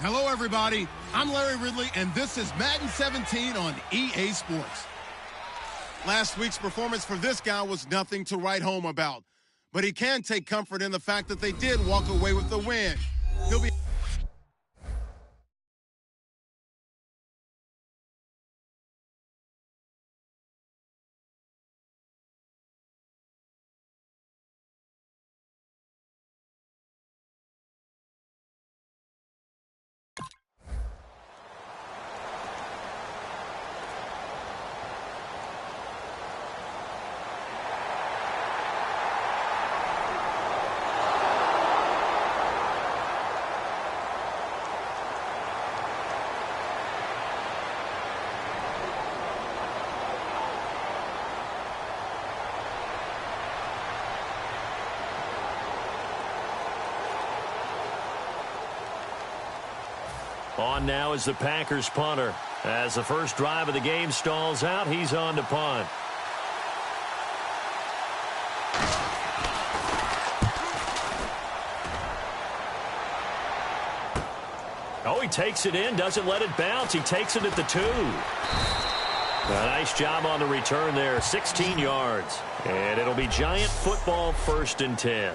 Hello, everybody. I'm Larry Ridley, and this is Madden 17 on EA Sports. Last week's performance for this guy was nothing to write home about, but he can take comfort in the fact that they did walk away with the win. He'll be On now is the Packers punter. As the first drive of the game stalls out, he's on to punt. Oh, he takes it in, doesn't let it bounce. He takes it at the 2. A nice job on the return there, 16 yards. And it'll be Giant football, 1st and 10.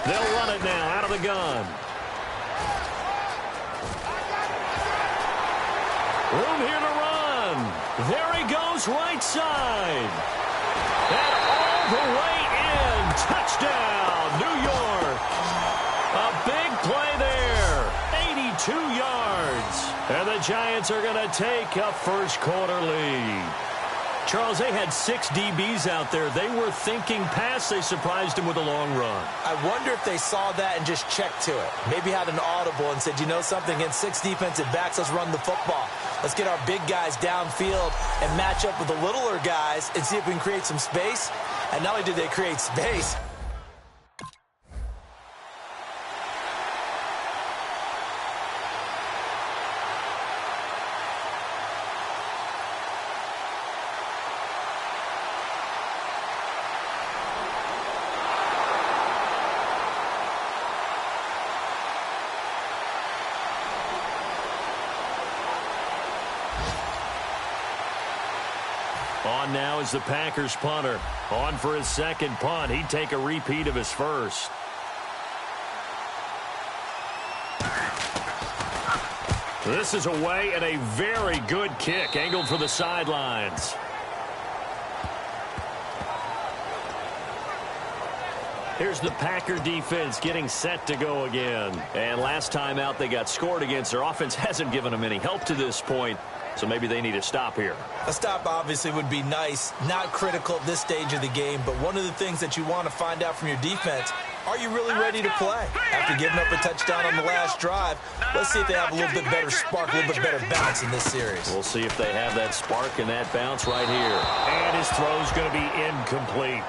They'll run it now out of the gun. Room here to run. There he goes, right side. And all the way in. Touchdown, New York. A big play there. 82 yards. And the Giants are going to take a first quarter lead. Charles, they had 6 DBs out there. They were thinking pass. They surprised him with a long run. I wonder if they saw that and just checked to it. Maybe had an audible and said, you know something, against 6 defensive backs, let's run the football. Let's get our big guys downfield and match up with the littler guys and see if we can create some space. And not only did they create space, On now is the Packers punter. On for his second punt. He'd take a repeat of his first. This is away and a very good kick. Angled for the sidelines. Here's the Packer defense getting set to go again. And last time out they got scored against. Their offense hasn't given them any help to this point. So maybe they need a stop here. a stop obviously would be nice, not critical at this stage of the game, but one of the things that you want to find out from your defense, are you really ready to play? After giving up a touchdown on the last drive, let's see if they have a little bit better spark, a little bit better bounce in this series. We'll see if they have that spark and that bounce right here. And his throw's going to be incomplete.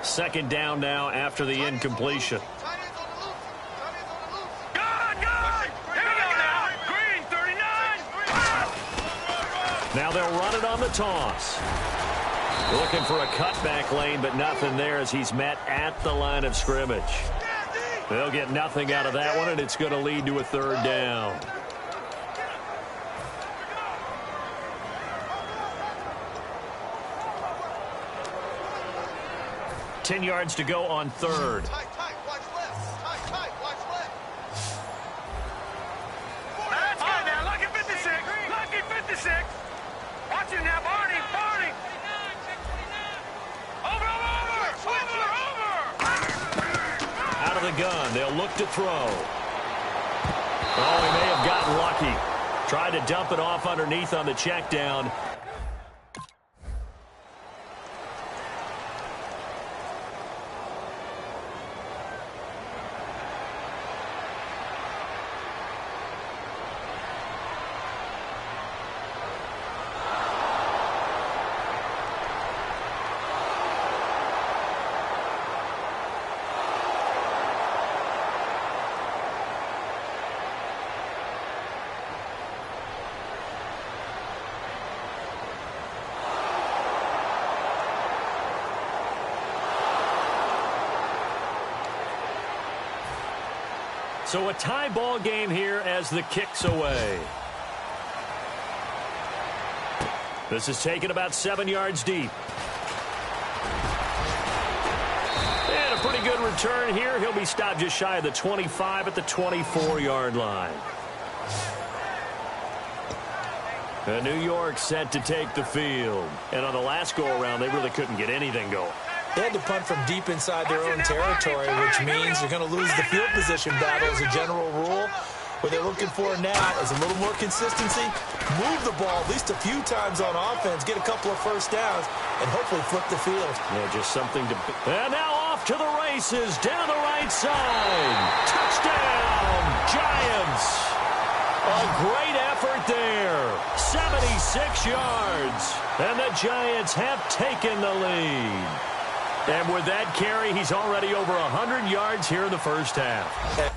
Second down now after the incompletion. Now they'll run it on the toss. Looking for a cutback lane, but nothing there as he's met at the line of scrimmage. They'll get nothing out of that one, and it's going to lead to a third down. Ten yards to go on third. Out of the gun, they'll look to throw. Oh, he may have gotten lucky. Tried to dump it off underneath on the check down. So a tie ball game here as the kick's away. This is taken about 7 yards deep. And a pretty good return here. He'll be stopped just shy of the 25 at the 24-yard line. And New York set to take the field. And on the last go-around, they really couldn't get anything going. They had to punt from deep inside their own territory, which means you're going to lose the field position battle as a general rule. What they're looking for now is a little more consistency, move the ball at least a few times on offense, get a couple of first downs, and hopefully flip the field. Yeah, just something to... And now off to the races, down the right side. Touchdown, Giants. A great effort there. 76 yards. And the Giants have taken the lead. And with that carry, he's already over 100 yards here in the first half.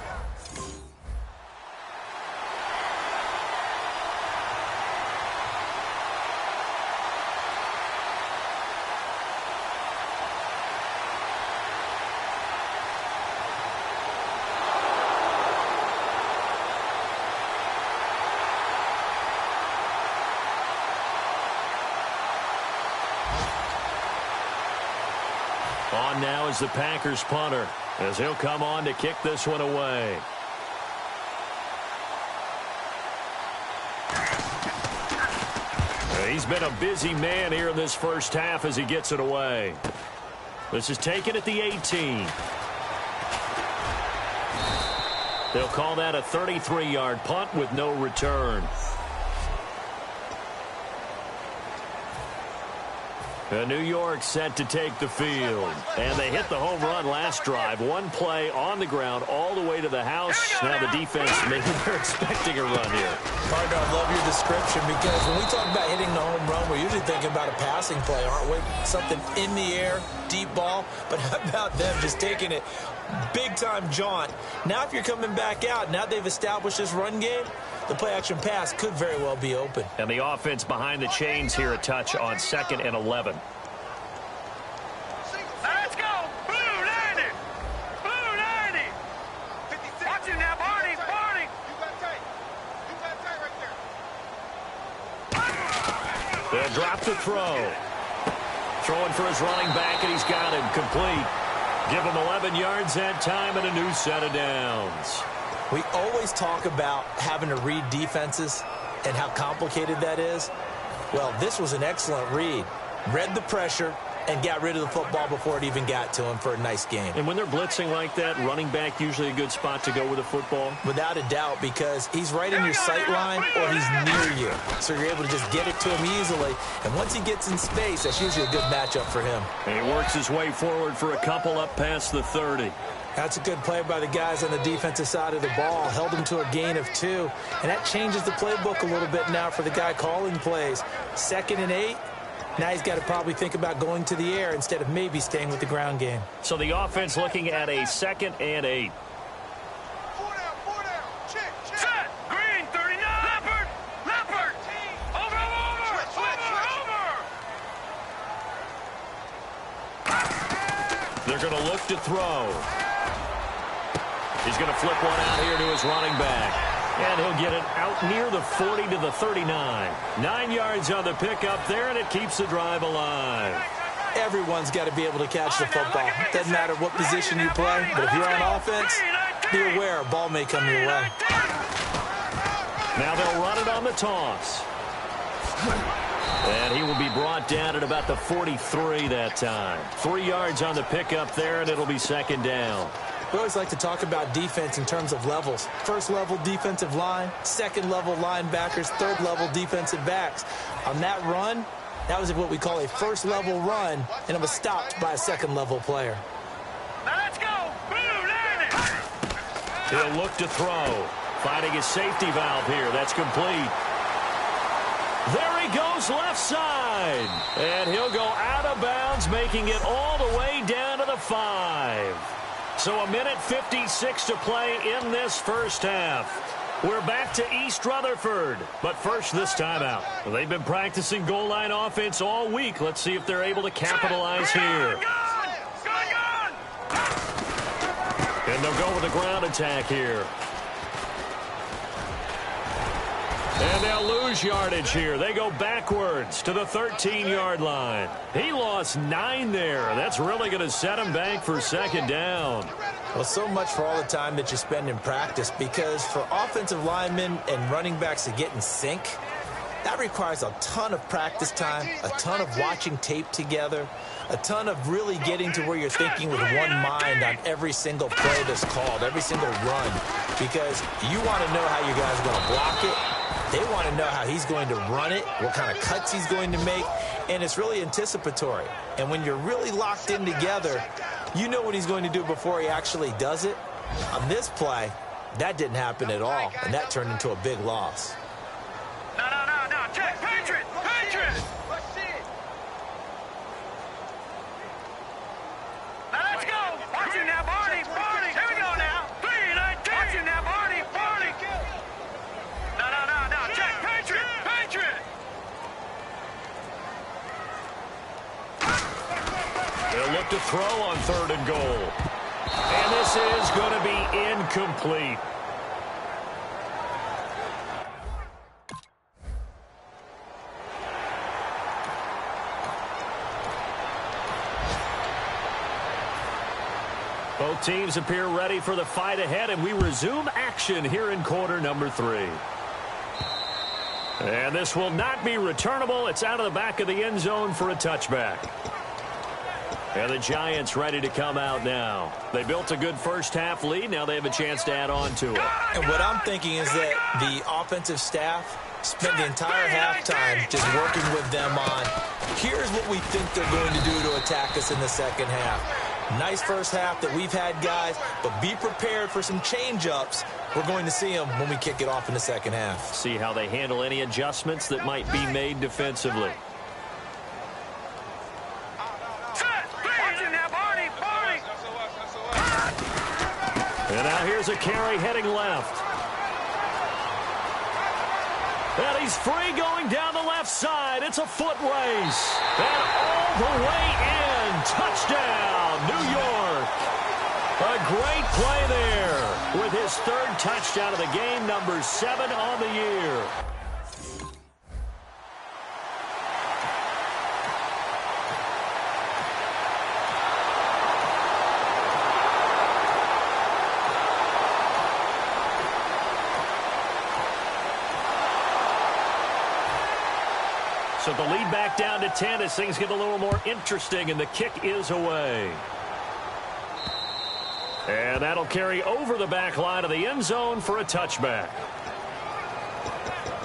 On now is the Packers punter, as he'll come on to kick this one away. He's been a busy man here in this first half as he gets it away. This is taken at the 18. They'll call that a 33-yard punt with no return. New York set to take the field. And they hit the home run last drive. One play on the ground all the way to the house. Now the defense, maybe they're expecting a run here. Partner, I love your description because when we talk about hitting the home run, we're usually thinking about a passing play, aren't we? Something in the air, deep ball. But how about them just taking it big-time jaunt? Now if you're coming back out, now they've established this run game, the play-action pass could very well be open. And the offense behind the chains here, a touch on 2nd and 11. Let's go! Blue 90! Blue 90! 56. Watch it now, Barney! Barney! You got tight. You got tight right there. They'll drop the throw. Throwing for his running back, and he's got him complete. Give him 11 yards that time and a new set of downs. We always talk about having to read defenses and how complicated that is. Well, this was an excellent read. Read the pressure and got rid of the football before it even got to him for a nice game. And when they're blitzing like that, running back usually a good spot to go with the football? Without a doubt, because he's right in your sight line or he's near you. So you're able to just get it to him easily. And once he gets in space, that's usually a good matchup for him. And he works his way forward for a couple up past the 30. That's a good play by the guys on the defensive side of the ball. Held him to a gain of 2. And that changes the playbook a little bit now for the guy calling plays. 2nd and 8. Now he's got to probably think about going to the air instead of maybe staying with the ground game. So the offense looking at a 2nd and 8. 4 down. Check. Set. Green, 39. Leopard. Over. They're going to look to throw. He's going to flip one out here to his running back. And he'll get it out near the 40 to the 39. 9 yards on the pickup there, and it keeps the drive alive. Everyone's got to be able to catch the football. Doesn't matter what position you play, but if you're on offense, be aware a ball may come your way. Now they'll run it on the toss. And he will be brought down at about the 43 that time. 3 yards on the pickup there, and it'll be 2nd down. We always like to talk about defense in terms of levels. 1st level defensive line, 2nd level linebackers, 3rd level defensive backs. On that run, that was what we call a 1st level run, and it was stopped by a 2nd level player. Let's go! Blue 90! He'll look to throw. Finding his safety valve here. That's complete. There he goes left side. And he'll go out of bounds, making it all the way down to the 5. So a minute 56 to play in this first half. We're back to East Rutherford. But first, this timeout. They've been practicing goal line offense all week. Let's see if they're able to capitalize here. Gun! And And they'll go with the ground attack here. And they'll lose yardage here. They go backwards to the 13-yard line. He lost 9 there. That's really going to set him back for second down. Well, so much for all the time that you spend in practice, because for offensive linemen and running backs to get in sync, that requires a ton of practice time, a ton of watching tape together, a ton of really getting to where you're thinking with one mind on every single play that's called, every single run, because you want to know how you guys are going to block it. They want to know how he's going to run it, what kind of cuts he's going to make, and it's really anticipatory. And when you're really locked in together, you know what he's going to do before he actually does it. On this play, that didn't happen at all, and that turned into a big loss. No, check, Patriot! Now let's go! Watch him now, Barney! Here we go now! 3-19! Watch him now, Barney! No, check, Patriot! They'll look to throw on 3rd and goal. And this is going to be incomplete. Both teams appear ready for the fight ahead, and we resume action here in quarter number 3. And this will not be returnable. It's out of the back of the end zone for a touchback. And the Giants ready to come out now. They built a good first-half lead. Now they have a chance to add on to it. And what I'm thinking is that the offensive staff spent the entire halftime just working with them on, here's what we think they're going to do to attack us in the second half. Nice first half that we've had, guys, but be prepared for some change-ups. We're going to see them when we kick it off in the second half. See how they handle any adjustments that might be made defensively. And now here's a carry heading left. And he's free going down the left side. It's a foot race. And all the way in. Touchdown, New York. A great play there with his 3rd touchdown of the game, number 7 on the year. So the lead back down to 10 as things get a little more interesting, and the kick is away. And that'll carry over the back line of the end zone for a touchback.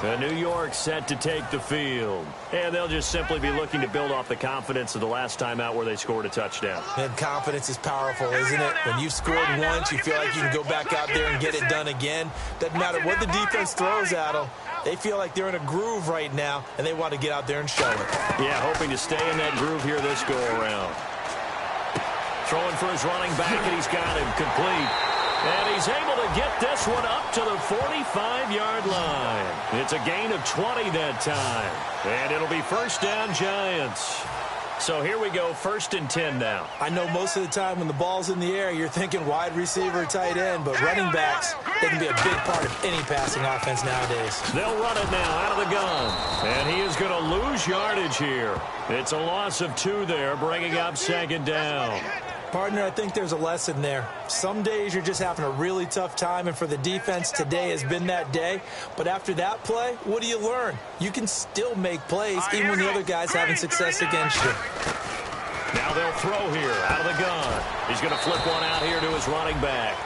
And New York set to take the field. And they'll just simply be looking to build off the confidence of the last time out where they scored a touchdown. And confidence is powerful, isn't it? When you've scored once, you feel like you can go back out there and get it done again. Doesn't matter what the defense throws at them. They feel like they're in a groove right now, and they want to get out there and show it. Yeah, hoping to stay in that groove here this go-around. Throwing for his running back, and he's got him complete. And he's able to get this one up to the 45-yard line. It's a gain of 20 that time. And it'll be first down, Giants. So here we go, 1st and 10 now. I know most of the time when the ball's in the air, you're thinking wide receiver, tight end, but running backs, they can be a big part of any passing offense nowadays. They'll run it now out of the gun. And he is going to lose yardage here. It's a loss of 2 there, bringing up 2nd down. Partner, I think there's a lesson there. Some days you're just having a really tough time, and for the defense, today has been that day. But after that play, what do you learn? You can still make plays even when the other guy's having success against you. Now they'll throw here out of the gun. He's going to flip one out here to his running back.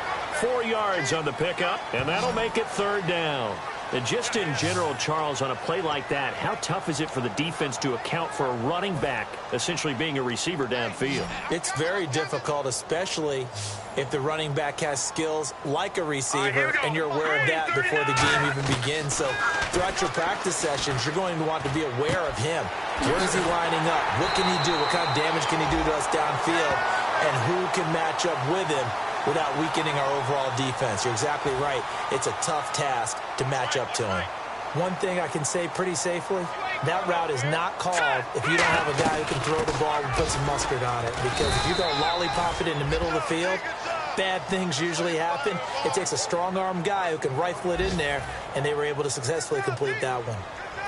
4 yards on the pickup, and that'll make it 3rd down. And just in general, Charles, on a play like that, how tough is it for the defense to account for a running back essentially being a receiver downfield? It's very difficult, especially if the running back has skills like a receiver, and you're aware of that before the game even begins. So throughout your practice sessions, you're going to want to be aware of him. Where is he lining up? What can he do? What kind of damage can he do to us downfield? And who can match up with him without weakening our overall defense? You're exactly right. It's a tough task to match up to him. One thing I can say pretty safely, that route is not called if you don't have a guy who can throw the ball and put some mustard on it. Because if you go lollipop it in the middle of the field, bad things usually happen. It takes a strong-arm guy who can rifle it in there, and they were able to successfully complete that one.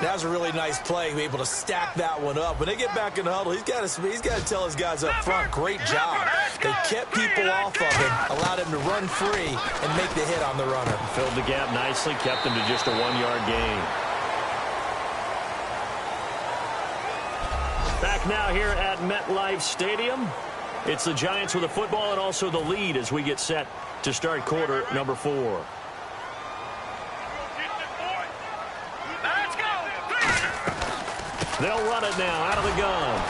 That was a really nice play, to be able to stack that one up. When they get back in the huddle, he's got to tell his guys up front, great job. They kept people off of him, allowed him to run free, and make the hit on the runner. Filled the gap nicely, kept him to just a 1-yard gain. Back now here at MetLife Stadium. It's the Giants with the football and also the lead as we get set to start quarter number 4. They'll run it now out of the gun.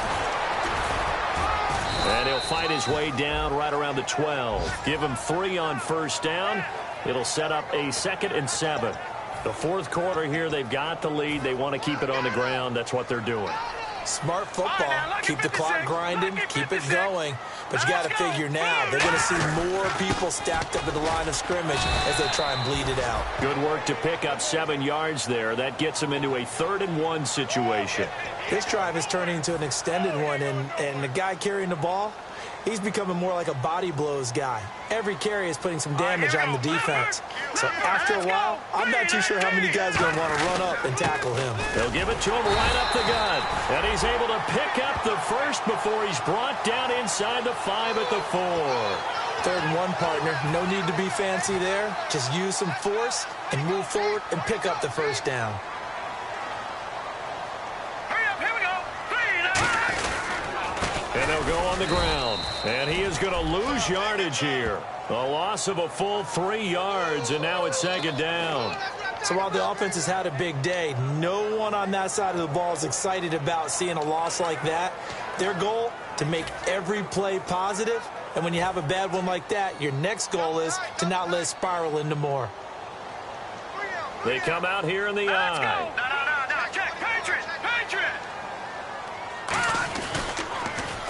And he'll fight his way down right around the 12. Give him 3 on first down. It'll set up a 2nd and 7. The fourth quarter here, they've got the lead. They want to keep it on the ground. That's what they're doing. Smart football. Keep the clock grinding. Keep it going. But you got to figure now, they're going to see more people stacked up at the line of scrimmage as they try and bleed it out. Good work to pick up 7 yards there. That gets them into a 3rd and 1 situation. This drive is turning into an extended one, and the guy carrying the ball, he's becoming more like a body blows guy. Every carry is putting some damage on the defense. So after a while, I'm not too sure how many guys are going to want to run up and tackle him. They'll give it to him right up the gut. And he's able to pick up the first before he's brought down inside the 5 at the 4. 3rd and 1, partner. No need to be fancy there. Just use some force and move forward and pick up the first down. And they'll go on the ground. And he is going to lose yardage here. A loss of a full 3 yards, and now it's 2nd down. So while the offense has had a big day, no one on that side of the ball is excited about seeing a loss like that. Their goal, to make every play positive. And when you have a bad one like that, your next goal is to not let it spiral into more. They come out here in the eye.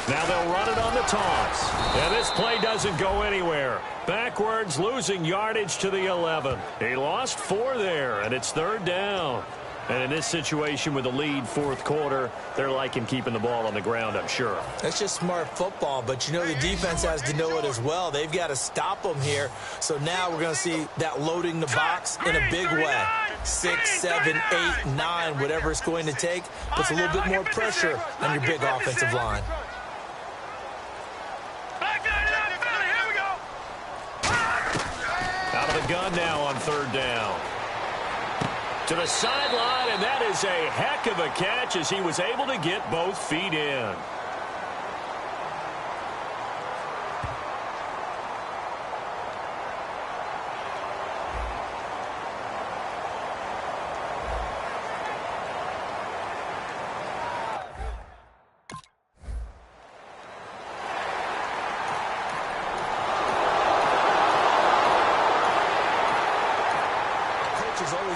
Now they'll run it on the toss. And this play doesn't go anywhere. Backwards, losing yardage to the 11. He lost 4 there, and it's 3rd down. And in this situation with the lead, 4th quarter, they're liking keeping the ball on the ground, I'm sure. That's just smart football, but you know the defense has to know it as well. They've got to stop them here. So now we're going to see that loading the box in a big way. 6, 7, 8, 9, whatever it's going to take, puts a little bit more pressure on your big offensive line. Out of the gun now on 3rd down. To the sideline, and that is a heck of a catch as he was able to get both feet in.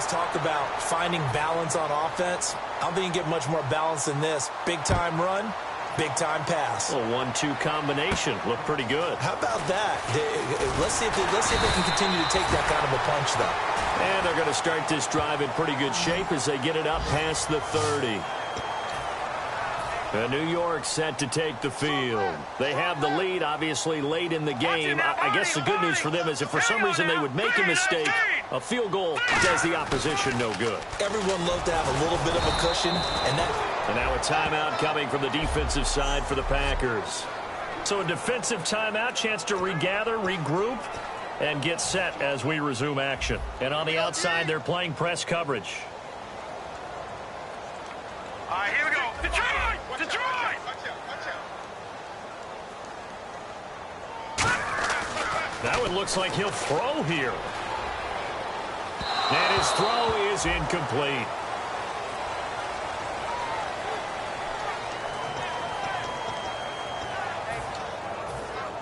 Talk about finding balance on offense. I don't think you get much more balance than this. Big-time run, big-time pass. A 1-2 combination. Looked pretty good. How about that? Let's see if they can continue to take that kind of a punch, though. And they're going to start this drive in pretty good shape as they get it up past the 30. And New York set to take the field. They have the lead, obviously, late in the game. I guess the good news for them is if for some reason they would make a mistake, a field goal does the opposition no good. Everyone loves to have a little bit of a cushion. And now a timeout coming from the defensive side for the Packers. So a defensive timeout, chance to regather, regroup, and get set as we resume action. And on the outside, they're playing press coverage. All right, here we go. Detroit! That one looks like he'll throw here. And his throw is incomplete.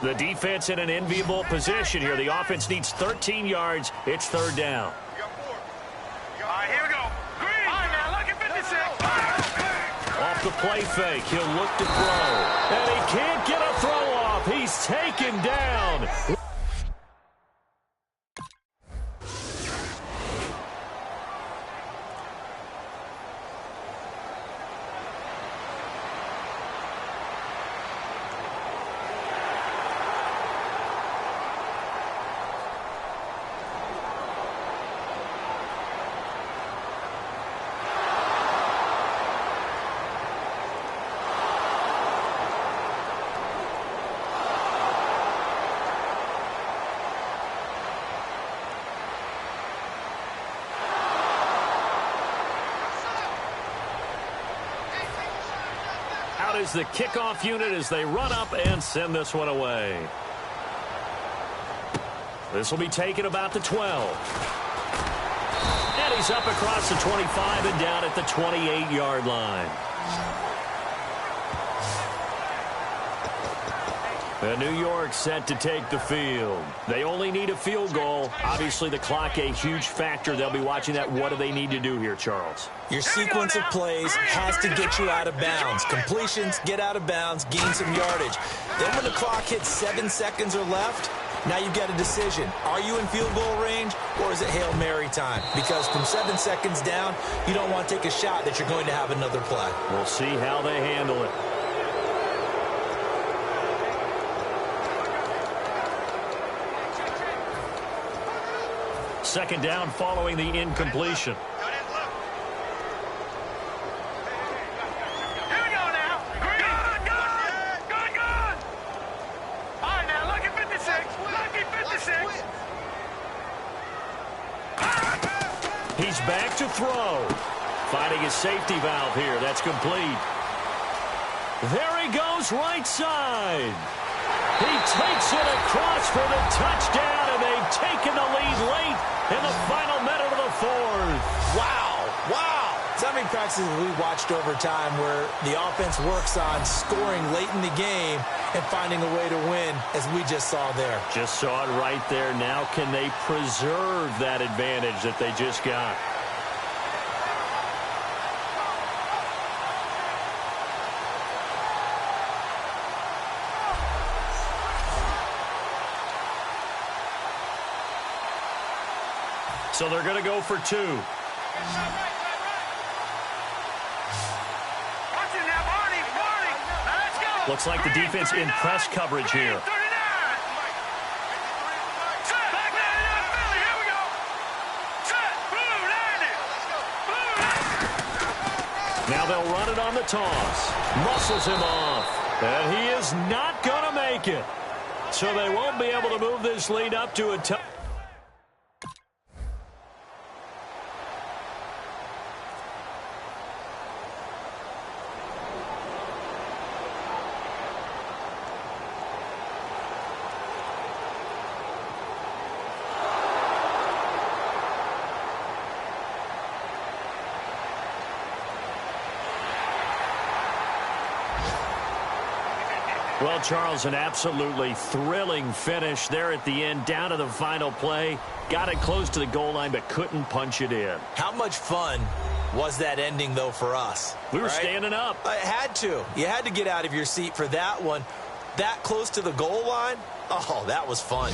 The defense in an enviable position here. The offense needs 13 yards. It's 3rd down. All right, here we go. Green. All right, now look at 56. Off the play fake, he'll look to throw. And he can't get a throw off. He's taken down. out as the kickoff unit as they run up and send this one away. This will be taken about the 12. And he's up across the 25 and down at the 28-yard line. And New York set to take the field. They only need a field goal. Obviously, the clock a huge factor. They'll be watching that. What do they need to do here, Charles? Your sequence of plays has to get you out of bounds. Completions, get out of bounds, gain some yardage. Then when the clock hits 7 seconds or left, now you've got a decision. Are you in field goal range, or is it Hail Mary time? Because from 7 seconds down, you don't want to take a shot that you're going to have another play. We'll see how they handle it. Second down following the incompletion. He's back to throw. Finding his safety valve here. That's complete. There he goes right side. He takes it across for the touchdown, and they've taken the lead late in the final minute of the fourth. Wow. Wow. So many practices we watched over time where the offense works on scoring late in the game and finding a way to win, as we just saw there. Just saw it right there. Now can they preserve that advantage that they just got? So they're going to go for two. Looks like the defense in press coverage here. Now they'll run it on the toss. Muscles him off. And he is not going to make it. So they won't be able to move this lead up to a touchdown. Well, Charles, an absolutely thrilling finish there at the end, down to the final play. Got it close to the goal line, but couldn't punch it in. How much fun was that ending, though, for us? We were standing up. I had to. You had to get out of your seat for that one. That close to the goal line? Oh, that was fun.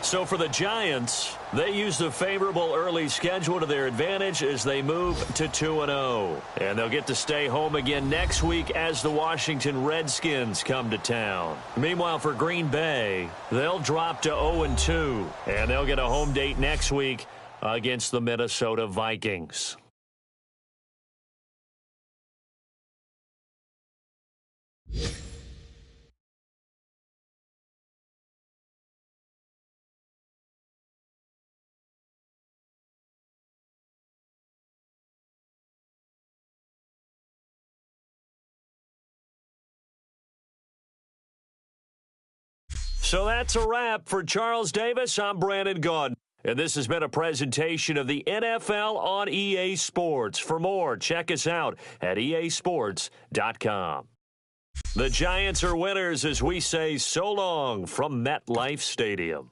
So for the Giants, they use the favorable early schedule to their advantage as they move to 2-0. And they'll get to stay home again next week as the Washington Redskins come to town. Meanwhile, for Green Bay, they'll drop to 0-2. And they'll get a home date next week against the Minnesota Vikings. So that's a wrap. For Charles Davis, I'm Brandon Gaudin. And this has been a presentation of the NFL on EA Sports. For more, check us out at easports.com. The Giants are winners as we say so long from MetLife Stadium.